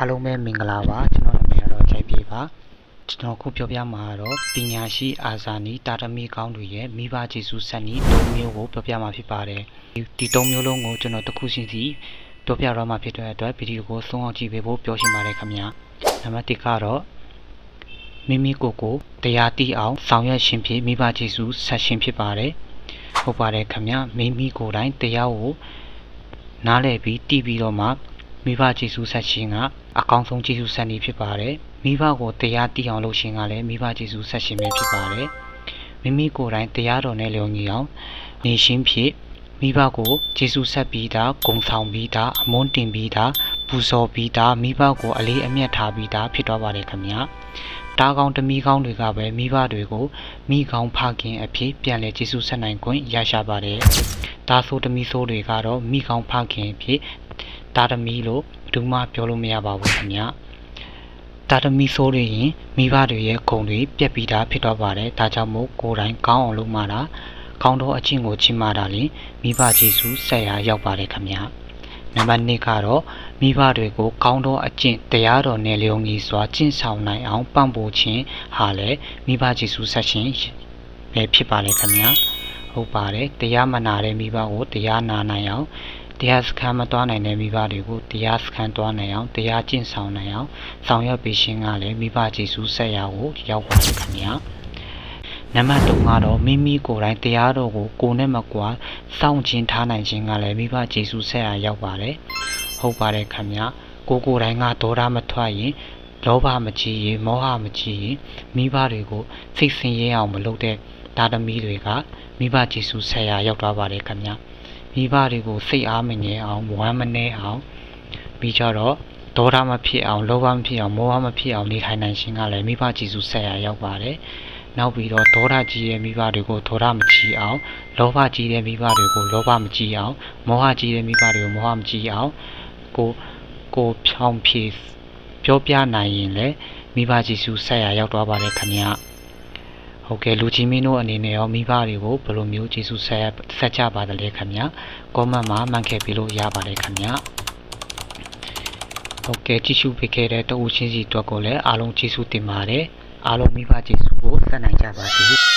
အားလုံးပဲမင်္ဂလာပါကျွန်တော်နာမည်ကတော့ချိုက်ပြေပါကျွန်တော်ခုပြောပြမှာတော့ပညာရှိအာဇာနည်တာသမီကောင်းတွေရဲ့မိဘကျေးဇူးဆက်နည်း၃မျိုးကိုပြောပြမှာဖြစ်ပါတယ်ဒီ၃မျိုးလုံးကိုကျွန်တော်တစ်ခုချင်းစီပြောပြတော့မှာဖြစ်တဲ့အတွက်ဗီဒီယိုကိုဆုံးအောင်ကြည့်ပေးဖို့ပြောရှိပါတယ်ခင်ဗျာနံပါတ်1ကတော့မိမိကိုယ်ကိုတရားသိအောင်ဆောင်ရွက်ခြင်းဖြင့်မိဘကျေးဇူးဆက်ခြင်းဖြစ်ပါတယ်ဟုတ်ပါတယ်ခင်ဗျာမိမိကိုယ်တိုင်တရားကိုနားလည်ပြီးသိပြီးတော့မှမိဘကျေးဇူးဆက်ခြင်းကအကောင်းဆုံးကျေးဇူးဆက်နည်းဖြစ်ပါတယ်မိဘကိုတရားသိအောင်လုပ်ခြင်းကလည်းမိဘကျေးဇူးဆက်ခြင်းပဲဖြစ်ပါတယ်မိမိကိုယ်တိုင်တရားတော်နဲ့လျော်ညီအောင်နေခြင်းဖြင့်မိဘကိုကျေးဇူးဆက်ပြီးသားဂုဏ်ဆောင်ပြီးသားအမွန်းတင်ပြီးသားပူဇော်ပြီးသားမိဘကိုအလေးအမြတ်ထားပြီးသားဖြစ်သွားပါတယ်ခင်ဗျာတားကောင်းတမီကောင်းတွေကပဲမိဘတွေကိုမိကောင်းဖခင်အဖြစ်ပြန်လည်ကျေးဇူးဆက်နိုင်ခွင့်ရရှိပါတယ်တားဆိုးတမီဆိုးတွေကတော့မိကောင်းဖခင်အဖြစ်တာသမီလို့ဘယ်သူမှပြောလို့မရပါဘူးခင်ဗျာတာသမီဆိုးတွေရင်မိဘတွေရဲ့ဂုဏ်တွေပြက်ပြီးသားဖြစ်တော့ပါတယ်ဒါကြောင့်မို့ကိုယ်တိုင်ကောင်းအောင်လုပ်မှတာကောင်းသောအချင်းကိုချီးမှတာလေမိဘကျေးဇူးဆက်ရရောက်ပါတယ်ခင်ဗျာနံပါတ်2ကတော့မိဘတွေကိုကောင်းသောအကျင့်တရားတော်နဲ့လျော်ညီစွာကျင့်ဆောင်နိုင်အောင်ပံ့ပိုးခြင်းဟာလည်းမိဘကျေးဇူးဆက်ခြင်းပဲဖြစ်ပါလေခင်ဗျာဟုတ်ပါတယ်တရားမနာတဲ့မိဘကိုတရားနာနိုင်အောင်တရားစခန်းမသွားနိုင်တဲ့မိဘတွေကိုတရားစခန်းသွားနိုင်အောင်တရားကျင့်ဆောင်နိုင်အောင်ဆောင်ရွက်ပေးခြင်းကလည်းမိဘကျေးဇူးဆက်ရကိုရောက်ပါတယ်ခင်ဗျာနံပါတ်3ကတော့မိမိကိုယ်တိုင်တရားတော်ကိုကိုယ်နဲ့မကွာစောင့်ခြင်းထားနိုင်ခြင်းကလည်းမိဘကျေးဇူးဆက်ရရောက်ပါတယ်ဟုတ်ပါတယ်ခင်ဗျာကိုယ်တိုင်ကဒေါသမထွက်ရင်လောဘမကြီးရင်မောဟမကြီးရင်မိဘတွေကိုစိတ်ဆင်းရဲအောင်မလုပ်တဲ့ဒါသမီးတွေကမိဘကျေးဇူးဆက်ရရောက်သွားပါတယ်ခင်ဗျာမိဘတွေကိုစိတ်အားမငြိမ်အောင်ဝမ်းမနှဲအောင်ပြီးကြတော့ဒေါသမဖြစ်အောင်လောဘမဖြစ်အောင်မောဟမဖြစ်အောင်နေထိုင်နိုင်ခြင်းကလည်းမိဘကျေးဇူးဆက်ရရောက်ပါတယ်နောက်ပြီးတော့ဒေါသကြီးတဲ့မိဘတွေကိုဒေါသမကြီးအောင်လောဘကြီးတဲ့မိဘတွေကိုလောဘမကြီးအောင်မောဟကြီးတဲ့မိဘတွေကိုမောဟမကြီးအောင်ကိုဖြောင်းဖြေပြောပြနိုင်ရင်လည်းမိဘကျေးဇူးဆက်ရရောက်သွားပါတယ်ခင်ဗျာဟုတ်ကဲ့လူကြီးမင်းတို့အနေနဲ့ရောမိဘတွေကိုဘယ်လိုမျိုးကျေးဇူးဆက်ကြပါသလဲခင်ဗျာကောမန့်မှာမှန်ခဲ့ပြီးလို့ရပါတယ်ခင်ဗျာဟုတ်ကဲ့ကြည့်ရှုပေးခဲ့တဲ့တဦးချင်းစီအတွက်ကိုလည်းအားလုံးကျေးဇူးတင်ပါတယ်အားလုံးမိဘကျေးဇူးကိုဆက်နိုင်ကြပါစေ